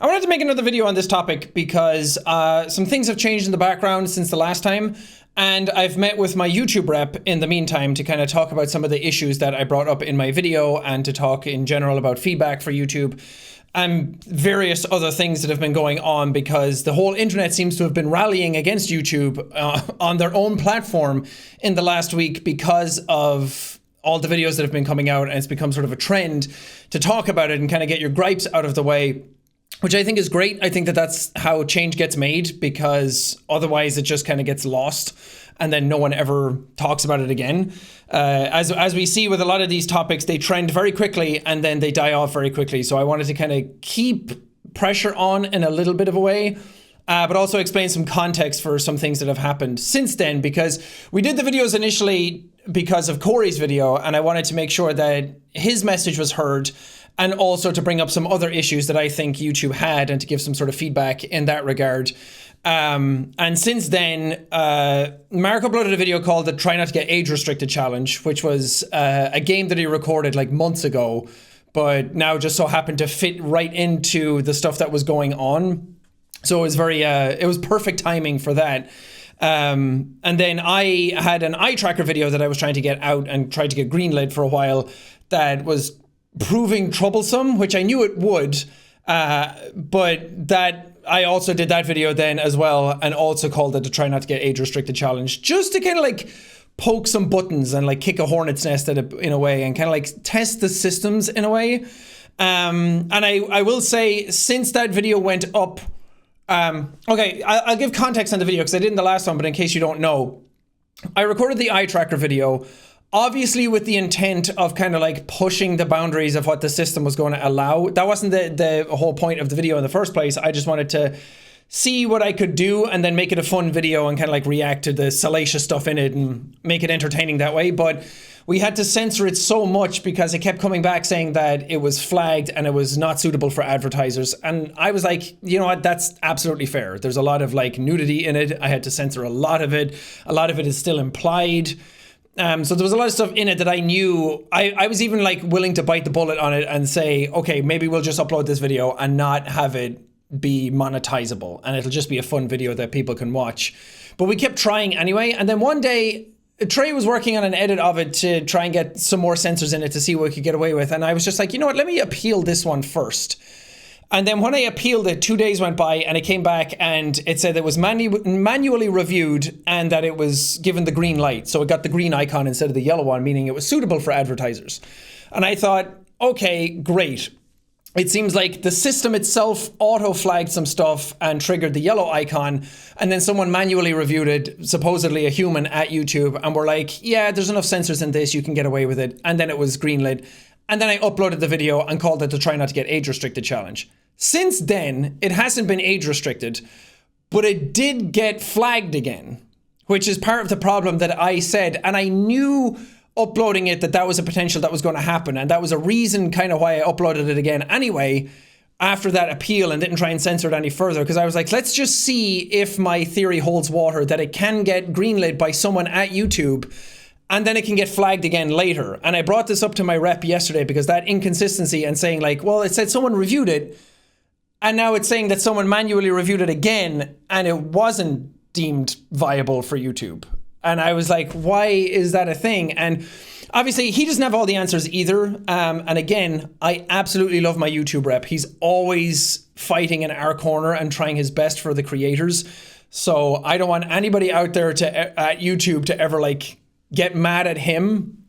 wanted to make another video on this topic because some things have changed in the background since the last time, and I've met with my YouTube rep in the meantime to kind of talk about some of the issues that I brought up in my video and to talk in general about feedback for YouTube and various other things that have been going on, because the whole internet seems to have been rallying against YouTube on their own platform in the last week because of all the videos that have been coming out, and it's become sort of a trend to talk about it and kind of get your gripes out of the way, which I think is great. I think that that's how change gets made, because otherwise it just kind of gets lost and then no one ever talks about it again. As we see with a lot of these topics, they trend very quickly and then they die off very quickly. So I wanted to kind of keep pressure on in a little bit of a way, but also explain some context for some things that have happened since then, because we did the videos initially because of Corey's video, and I wanted to make sure that his message was heard, and also to bring up some other issues that I think YouTube had and to give some sort of feedback in that regard. And since then, Mark uploaded a video called the Try Not to Get Age Restricted Challenge, which was a game that he recorded like months ago, but now just so happened to fit right into the stuff that was going on. So it was it was perfect timing for that. And then I had an eye tracker video that I was trying to get out and tried to get greenlit for a while that was proving troublesome, which I knew it would, but that I also did that video then as well, and also called it the Try Not to Get Age Restricted Challenge, just to kind of like poke some buttons and like kick a hornet's nest at it in a way, and kind of like test the systems in a way. And I will say, since that video went up, okay, I'll give context on the video because I did in the last one, but in case you don't know, I recorded the eye tracker video, obviously with the intent of kind of like pushing the boundaries of what the system was going to allow. That wasn't the whole point of the video in the first place. I just wanted to see what I could do and then make it a fun video and kind of like react to the salacious stuff in it and make it entertaining that way. But we had to censor it so much because it kept coming back saying that it was flagged and it was not suitable for advertisers. And I was like, you know what, that's absolutely fair. There's a lot of like nudity in it. I had to censor a lot of it. A lot of it is still implied. So there was a lot of stuff in it that I knew. I was even like willing to bite the bullet on it and say, okay, maybe we'll just upload this video and not have it be monetizable, and it'll just be a fun video that people can watch. But we kept trying anyway. And then one day, Trey was working on an edit of it to try and get some more censors in it to see what we could get away with. And I was just like, you know what, let me appeal this one first. And then when I appealed it, 2 days went by and it came back and it said it was manually reviewed and that it was given the green light. So it got the green icon instead of the yellow one, meaning it was suitable for advertisers. And I thought, okay, great. It seems like the system itself auto-flagged some stuff and triggered the yellow icon, and then someone manually reviewed it, supposedly a human at YouTube, and were like, yeah, there's enough censors in this, you can get away with it. And then it was greenlit. And then I uploaded the video and called it the Try Not to Get Age Restricted Challenge. Since then, it hasn't been age restricted, but it did get flagged again, which is part of the problem that I said. And I knew uploading it that was a potential that was going to happen. And that was a reason kind of why I uploaded it again anyway, after that appeal, and didn't try and censor it any further. Because I was like, let's just see if my theory holds water, that it can get greenlit by someone at YouTube, and then it can get flagged again later. And I brought this up to my rep yesterday because that inconsistency and saying like, well, it said someone reviewed it, and now it's saying that someone manually reviewed it again, and it wasn't deemed viable for YouTube. And I was like, why is that a thing? And obviously, he doesn't have all the answers either. And again, I absolutely love my YouTube rep. He's always fighting in our corner and trying his best for the creators. So I don't want anybody out there at YouTube to ever like get mad at him.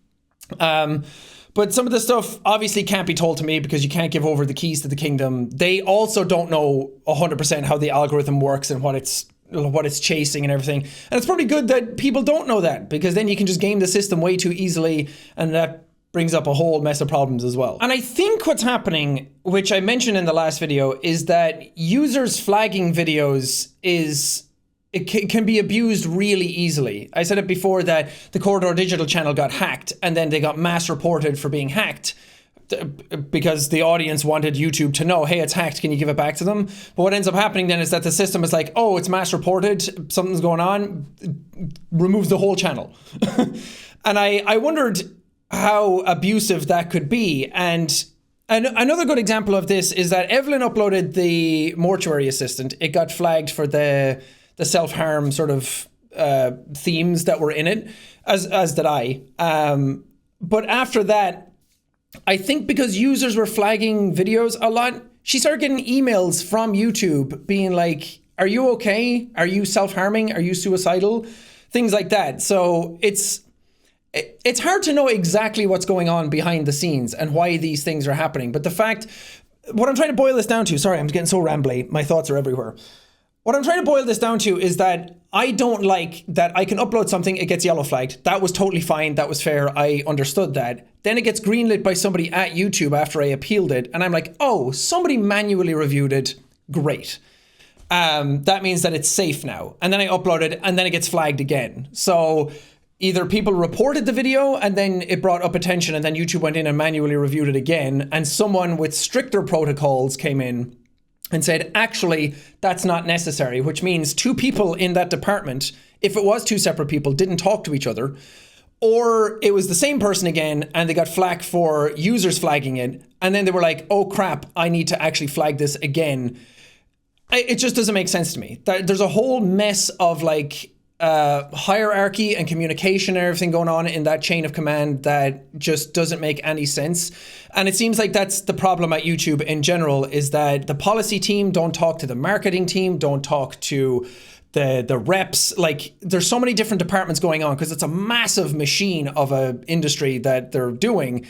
But some of the stuff obviously can't be told to me because you can't give over the keys to the kingdom. They also don't know 100% how the algorithm works and what it's chasing and everything. And it's probably good that people don't know that, because then you can just game the system way too easily, and that brings up a whole mess of problems as well. And I think what's happening, which I mentioned in the last video, is that users flagging videos can be abused really easily. I said it before that the Corridor Digital channel got hacked, and then they got mass reported for being hacked because the audience wanted YouTube to know, hey, it's hacked, can you give it back to them? But what ends up happening then is that the system is like, oh, it's mass reported, something's going on, removes the whole channel. And I wondered how abusive that could be. And And another good example of this is that Evelyn uploaded the mortuary assistant. It got flagged for the self-harm sort of themes that were in it, as did I. But after that, I think because users were flagging videos a lot, she started getting emails from YouTube being like, are you okay? Are you self-harming? Are you suicidal? Things like that. So it's hard to know exactly what's going on behind the scenes and why these things are happening. But what I'm trying to boil this down to, sorry, I'm getting so rambly. My thoughts are everywhere. What I'm trying to boil this down to is that I don't like that I can upload something, it gets yellow flagged. That was totally fine. That was fair. I understood that. Then it gets greenlit by somebody at YouTube after I appealed it. And I'm like, oh, somebody manually reviewed it. Great. That means that it's safe now. And then I upload it and then it gets flagged again. So either people reported the video and then it brought up attention and then YouTube went in and manually reviewed it again. And someone with stricter protocols came in and said, actually, that's not necessary, which means two people in that department, if it was two separate people, didn't talk to each other, or it was the same person again and they got flack for users flagging it. And then they were like, oh crap, I need to actually flag this again. It just doesn't make sense to me. There's a whole mess of like hierarchy and communication and everything going on in that chain of command that just doesn't make any sense. And it seems like that's the problem at YouTube in general, is that the policy team don't talk to the marketing team, don't talk to the reps. Like there's so many different departments going on because it's a massive machine of an industry that they're doing.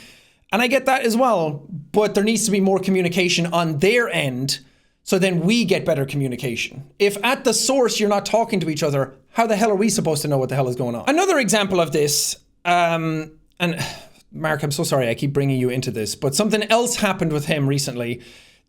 And I get that as well, but there needs to be more communication on their end. So then we get better communication. If at the source you're not talking to each other, how the hell are we supposed to know what the hell is going on? Another example of this, and Mark, I'm so sorry I keep bringing you into this, but something else happened with him recently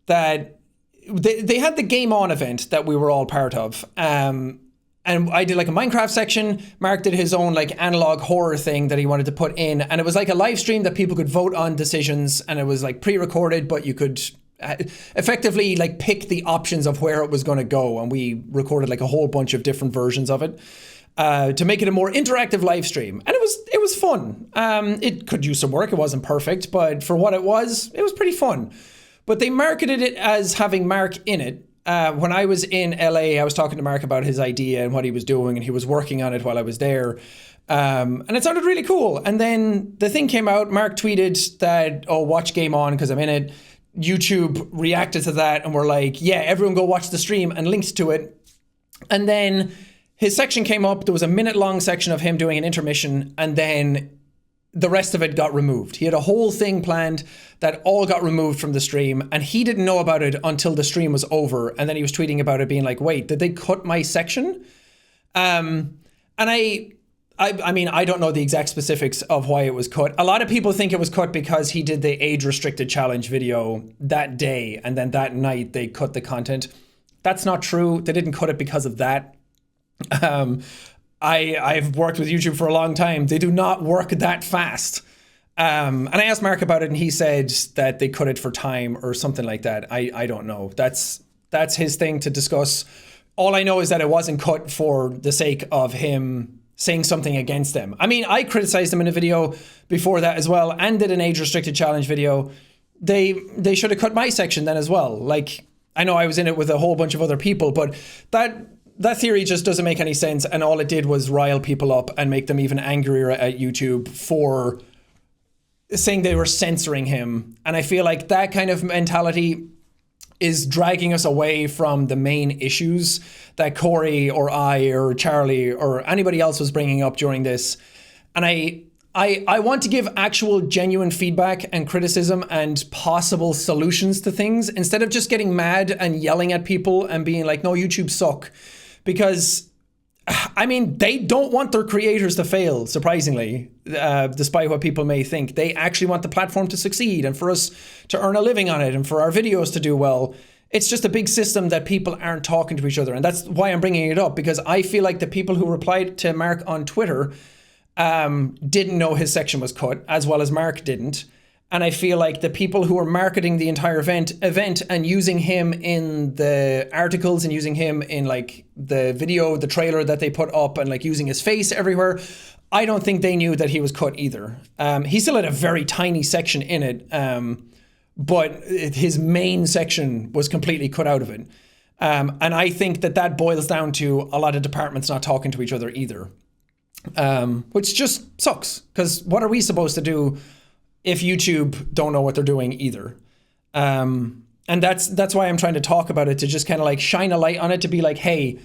that they had the Game On event that we were all part of. And I did like a Minecraft section. Mark did his own like analog horror thing that he wanted to put in. And it was like a live stream that people could vote on decisions. And it was like pre-recorded, but you could effectively like pick the options of where it was going to go. And we recorded like a whole bunch of different versions of it to make it a more interactive live stream. And it was fun. It could use some work. It wasn't perfect, but for what it was pretty fun. But they marketed it as having Mark in it. When I was in LA, I was talking to Mark about his idea and what he was doing, and he was working on it while I was there. And it sounded really cool. And then the thing came out, Mark tweeted that, oh, watch Game On because I'm in it. YouTube reacted to that and were like, yeah, everyone go watch the stream, and linked to it. And then his section came up. There was a minute-long section of him doing an intermission, and then the rest of it got removed. He had a whole thing planned that all got removed from the stream, and he didn't know about it until the stream was over. And then he was tweeting about it being like, wait, did they cut my section? And I mean, I don't know the exact specifics of why it was cut. A lot of people think it was cut because he did the age-restricted challenge video that day, and then that night they cut the content. That's not true. They didn't cut it because of that. I've worked with YouTube for a long time. They do not work that fast. And I asked Mark about it, and he said that they cut it for time or something like that. I don't know. That's his thing to discuss. All I know is that it wasn't cut for the sake of him saying something against them. I mean, I criticized him in a video before that as well, and did an age-restricted challenge video. They should have cut my section then as well. Like, I know I was in it with a whole bunch of other people, but that theory just doesn't make any sense, and all it did was rile people up and make them even angrier at YouTube for saying they were censoring him. And I feel like that kind of mentality is dragging us away from the main issues that Corey or I or Charlie or anybody else was bringing up during this. And I want to give actual genuine feedback and criticism and possible solutions to things instead of just getting mad and yelling at people and being like, no, YouTube suck. Because, I mean, they don't want their creators to fail, surprisingly, despite what people may think. They actually want the platform to succeed and for us to earn a living on it and for our videos to do well. It's just a big system that people aren't talking to each other. And that's why I'm bringing it up, because I feel like the people who replied to Mark on Twitter didn't know his section was cut, as well as Mark didn't. And I feel like the people who are marketing the entire event and using him in the articles and using him in like the video, the trailer that they put up, and like using his face everywhere, I don't think they knew that he was cut either. He still had a very tiny section in it. but his main section was completely cut out of it. And I think that boils down to a lot of departments not talking to each other either, which just sucks, because what are we supposed to do if YouTube don't know what they're doing either? And that's why I'm trying to talk about it, to just kind of like shine a light on it, to be like, hey,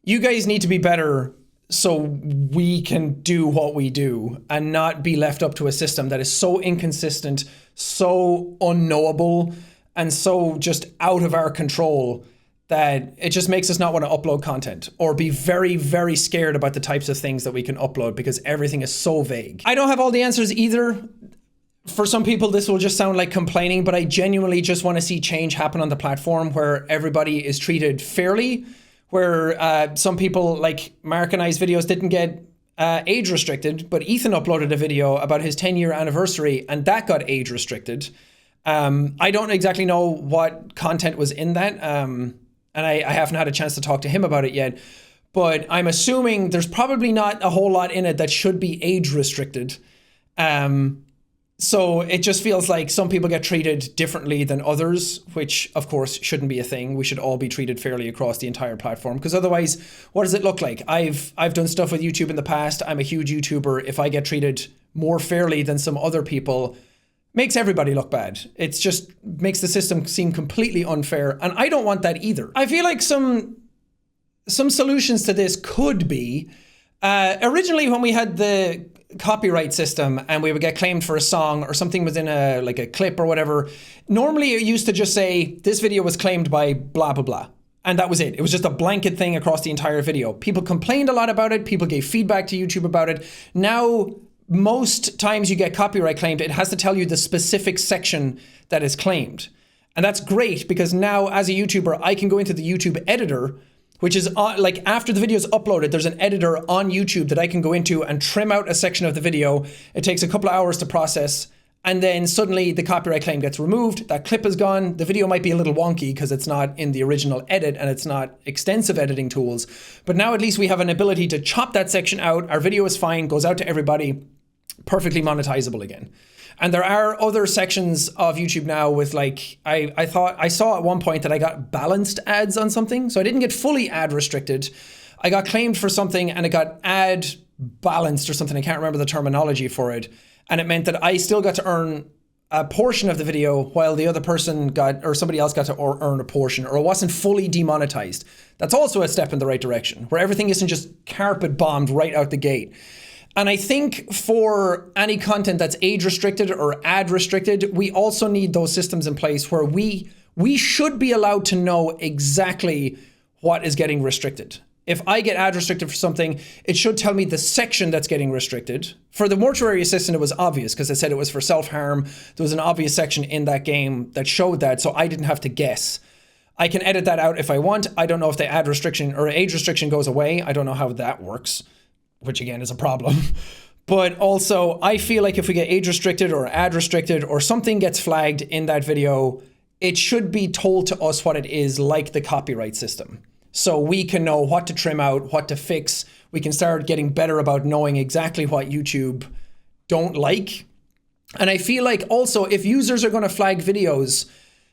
you guys need to be better so we can do what we do and not be left up to a system that is so inconsistent, so unknowable, and so just out of our control that it just makes us not want to upload content or be very, very scared about the types of things that we can upload, because everything is so vague. I don't have all the answers either. For some people, this will just sound like complaining, but I genuinely just want to see change happen on the platform where everybody is treated fairly, where some people, like Mark and I's videos, didn't get age restricted, but Ethan uploaded a video about his 10-year anniversary and that got age restricted. I don't exactly know what content was in that, and I haven't had a chance to talk to him about it yet, but I'm assuming there's probably not a whole lot in it that should be age restricted. So it just feels like some people get treated differently than others, which of course shouldn't be a thing. We should all be treated fairly across the entire platform, because otherwise, what does it look like? I've done stuff with YouTube in the past. I'm a huge YouTuber. If I get treated more fairly than some other people, makes everybody look bad. It's just makes the system seem completely unfair, and I don't want that either. I feel like some solutions to this could be, originally when we had the copyright system and we would get claimed for a song or something was in a clip or whatever, normally it used to just say this video was claimed by blah blah blah, and that was it. It was just a blanket thing across the entire video. People complained a lot about it, people gave feedback to YouTube about it. Now most times you get copyright claimed, it has to tell you the specific section that is claimed, and that's great, because now as a YouTuber I can go into the YouTube editor, which is like after the video is uploaded, there's an editor on YouTube that I can go into and trim out a section of the video. It takes a couple of hours to process, and then suddenly the copyright claim gets removed. That clip is gone. The video might be a little wonky because it's not in the original edit and it's not extensive editing tools. But now at least we have an ability to chop that section out. Our video is fine, goes out to everybody, perfectly monetizable again. And there are other sections of YouTube now with, like, I thought I saw at one point that I got balanced ads on something. So I didn't get fully ad restricted. I got claimed for something and it got ad balanced or something. I can't remember the terminology for it. And it meant that I still got to earn a portion of the video while the other person got, or somebody else got to earn a portion, or it wasn't fully demonetized. That's also a step in the right direction, where everything isn't just carpet bombed right out the gate. And I think for any content that's age restricted or ad restricted, we also need those systems in place where we should be allowed to know exactly what is getting restricted. If I get ad restricted for something, it should tell me the section that's getting restricted. For the mortuary assistant, it was obvious because it said it was for self-harm. There was an obvious section in that game that showed that, so I didn't have to guess. I can edit that out if I want. I don't know if the ad restriction or age restriction goes away. I don't know how that works, which again is a problem. But also, I feel like if we get age restricted or ad restricted or something gets flagged in that video, it should be told to us what it is, like the copyright system. So we can know what to trim out, what to fix. We can start getting better about knowing exactly what YouTube don't like. And I feel like also if users are going to flag videos,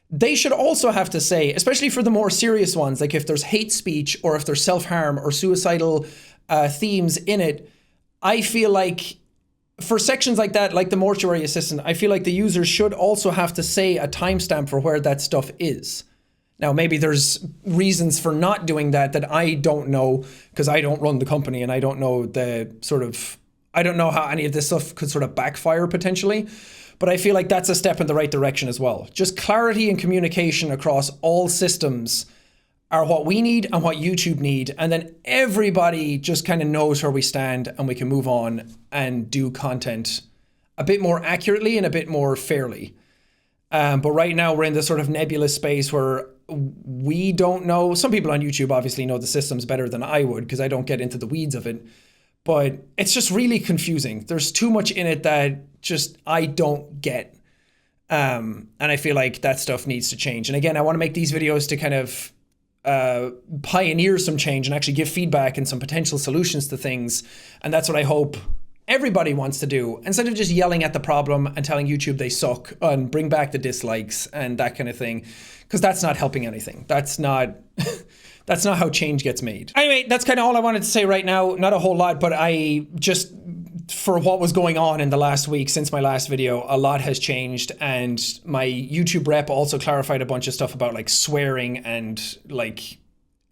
they should also have to say, especially for the more serious ones, like if there's hate speech or if there's self-harm or suicidal themes in it, I feel like for sections like that, like the mortuary assistant, I feel like the users should also have to say a timestamp for where that stuff is. Now, maybe there's reasons for not doing that I don't know, because I don't run the company and I don't know I don't know how any of this stuff could sort of backfire potentially. But I feel like that's a step in the right direction as well. Just clarity and communication across all systems are what we need and what YouTube need. And then everybody just kind of knows where we stand and we can move on and do content a bit more accurately and a bit more fairly. But right now we're in this sort of nebulous space where we don't know. Some people on YouTube obviously know the systems better than I would because I don't get into the weeds of it. But it's just really confusing. There's too much in it that just I don't get. And I feel like that stuff needs to change. And again, I want to make these videos to kind of pioneer some change and actually give feedback and some potential solutions to things. And that's what I hope everybody wants to do, instead of just yelling at the problem and telling YouTube they suck and bring back the dislikes and that kind of thing, because that's not helping anything. That's not that's not how change gets made. Anyway, that's kind of all I wanted to say right now. Not a whole lot, but I just, for what was going on in the last week since my last video, a lot has changed, and my YouTube rep also clarified a bunch of stuff about like swearing and like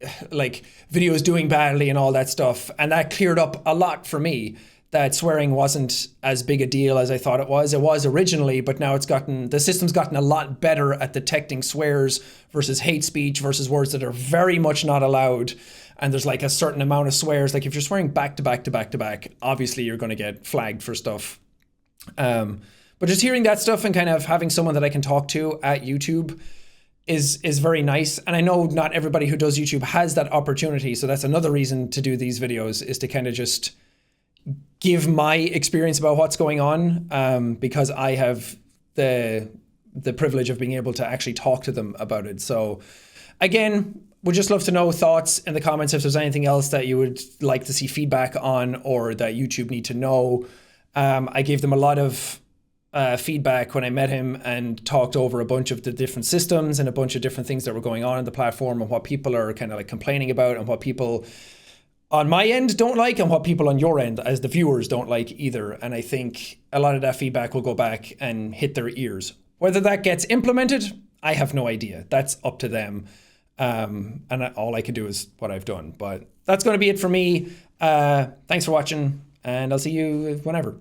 videos doing badly and all that stuff, and that cleared up a lot for me, that swearing wasn't as big a deal as I thought it was. It was originally, but now the system's gotten a lot better at detecting swears versus hate speech versus words that are very much not allowed. And there's like a certain amount of swears. Like if you're swearing back to back to back to back, obviously you're going to get flagged for stuff. But just hearing that stuff and kind of having someone that I can talk to at YouTube is very nice. And I know not everybody who does YouTube has that opportunity. So that's another reason to do these videos, is to kind of just give my experience about what's going on, because I have the privilege of being able to actually talk to them about it. So again, would just love to know thoughts in the comments if there's anything else that you would like to see feedback on or that YouTube need to know. I gave them a lot of feedback when I met him and talked over a bunch of the different systems and a bunch of different things that were going on in the platform and what people are kind of like complaining about and what people on my end don't like and what people on your end as the viewers don't like either. And I think a lot of that feedback will go back and hit their ears. Whether that gets implemented, I have no idea. That's up to them. And all I can do is what I've done. But that's going to be it for me. Thanks for watching, and I'll see you whenever.